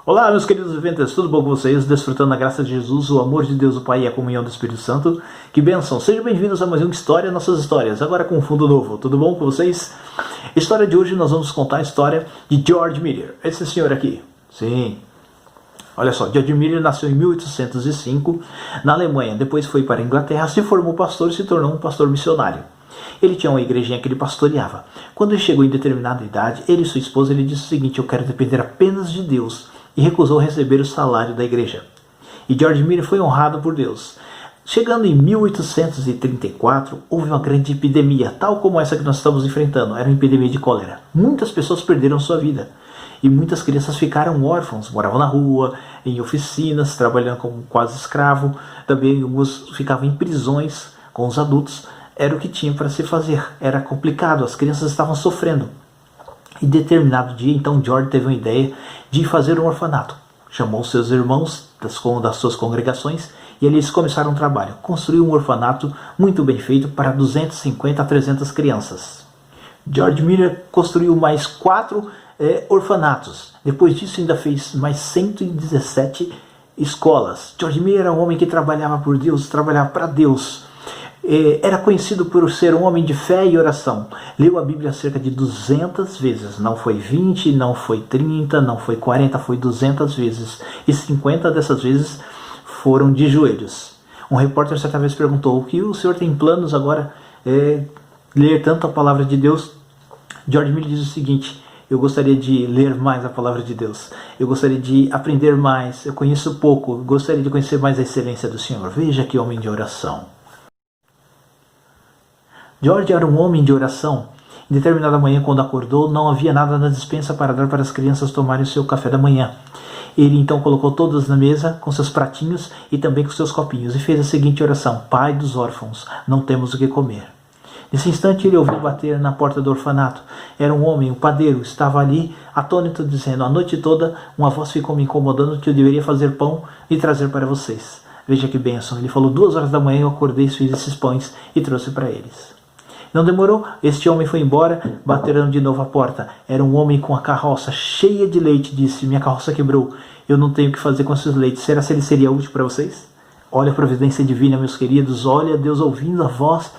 Olá, meus queridos viventes, tudo bom com vocês? Desfrutando da graça de Jesus, o amor de Deus, o Pai e a comunhão do Espírito Santo. Que bênção! Sejam bem-vindos a mais uma História, Nossas Histórias, agora com um fundo novo. Tudo bom com vocês? A história de hoje nós vamos contar a história de George Miller. Esse senhor aqui. Sim. Olha só, George Miller nasceu em 1805 na Alemanha. Depois foi para a Inglaterra, se formou pastor e se tornou um pastor missionário. Ele tinha uma igrejinha que ele pastoreava. Quando ele chegou em determinada idade, ele e sua esposa, ele disse o seguinte: eu quero depender apenas de Deus. E recusou receber o salário da igreja. E George Miller foi honrado por Deus. Chegando em 1834, houve uma grande epidemia, tal como essa que nós estamos enfrentando. Era uma epidemia de cólera. Muitas pessoas perderam sua vida. E muitas crianças ficaram órfãos, moravam na rua, em oficinas, trabalhando como quase escravo. Também alguns ficavam em prisões com os adultos. Era o que tinha para se fazer. Era complicado, as crianças estavam sofrendo. Em determinado dia, então, George teve uma ideia de fazer um orfanato. Chamou seus irmãos das suas congregações e eles começaram um trabalho. Construiu um orfanato muito bem feito para 250 a 300 crianças. George Miller construiu mais 4 orfanatos. Depois disso, ainda fez mais 117 escolas. George Miller era um homem que trabalhava por Deus, trabalhava para Deus. Era conhecido por ser um homem de fé e oração. Leu a Bíblia cerca de 200 vezes. Não foi 20, não foi 30, não foi 40, foi 200 vezes. E 50 dessas vezes foram de joelhos. Um repórter certa vez perguntou: o que o senhor tem planos agora? Ler tanto a palavra de Deus? George Miller diz o seguinte: eu gostaria de ler mais a palavra de Deus. Eu gostaria de aprender mais. Eu conheço pouco. Gostaria de conhecer mais a excelência do Senhor. Veja que homem de oração. George era um homem de oração. Em determinada manhã, quando acordou, não havia nada na despensa para dar para as crianças tomarem o seu café da manhã. Ele então colocou todas na mesa, com seus pratinhos e também com seus copinhos, e fez a seguinte oração: Pai dos órfãos, não temos o que comer. Nesse instante, ele ouviu bater na porta do orfanato. Era um homem, um padeiro, estava ali, atônito, dizendo: a noite toda, uma voz ficou me incomodando que eu deveria fazer pão e trazer para vocês. Veja que bênção. Ele falou: 2 horas da manhã eu acordei, fiz esses pães e trouxe para eles. Não demorou, este homem foi embora, bateram de novo a porta. Era um homem com a carroça cheia de leite, disse: minha carroça quebrou, eu não tenho o que fazer com esses leites. Será que ele seria útil para vocês? Olha a providência divina, meus queridos, olha Deus ouvindo a voz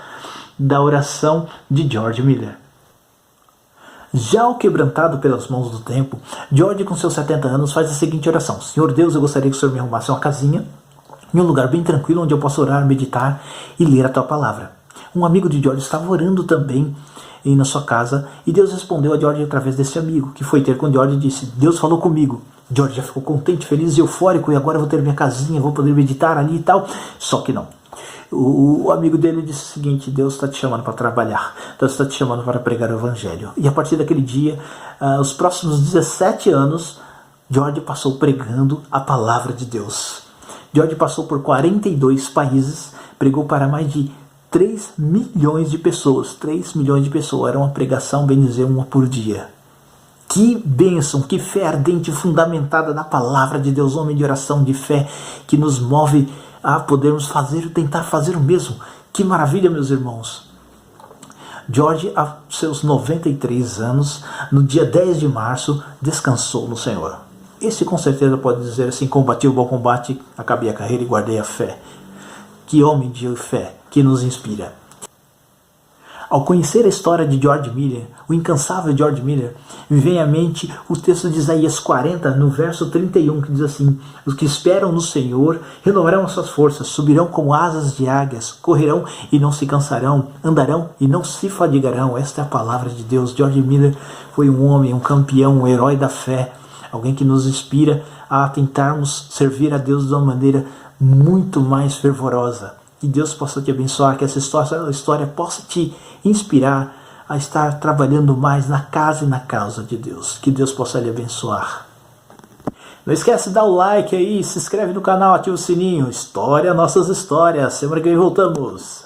da oração de George Miller. Já o quebrantado pelas mãos do tempo, George, com seus 70 anos, faz a seguinte oração: Senhor Deus, eu gostaria que o Senhor me arrumasse uma casinha, em um lugar bem tranquilo, onde eu possa orar, meditar e ler a tua palavra. Um amigo de George estava orando também na sua casa, e Deus respondeu a George através desse amigo, que foi ter com George e disse: Deus falou comigo. George já ficou contente, feliz e eufórico, e agora eu vou ter minha casinha, vou poder meditar ali e tal. Só que não. O amigo dele disse o seguinte: Deus está te chamando para trabalhar, Deus está te chamando para pregar o evangelho. E a partir daquele dia, os próximos 17 anos, George passou pregando a palavra de Deus. George passou por 42 países, pregou para mais de 3 milhões de pessoas. 3 milhões de pessoas. Era uma pregação, bem dizer, uma por dia. Que bênção, que fé ardente, fundamentada na palavra de Deus. Homem de oração, de fé, que nos move a podermos tentar fazer o mesmo. Que maravilha, meus irmãos. George, aos seus 93 anos, no dia 10 de março, descansou no Senhor. Esse com certeza pode dizer assim: combati o bom combate, acabei a carreira e guardei a fé. Que homem de fé, que nos inspira. Ao conhecer a história de George Miller, o incansável George Miller, me vem à mente o texto de Isaías 40, no verso 31, que diz assim: os que esperam no Senhor renovarão as suas forças, subirão como asas de águias, correrão e não se cansarão, andarão e não se fadigarão. Esta é a palavra de Deus. George Miller foi um homem, um campeão, um herói da fé, alguém que nos inspira a tentarmos servir a Deus de uma maneira muito mais fervorosa. Que Deus possa te abençoar, que essa história possa te inspirar a estar trabalhando mais na casa e na causa de Deus. Que Deus possa lhe abençoar. Não esquece de dar o like aí, se inscreve no canal, ativa o sininho. História, nossas histórias. Semana que vem voltamos.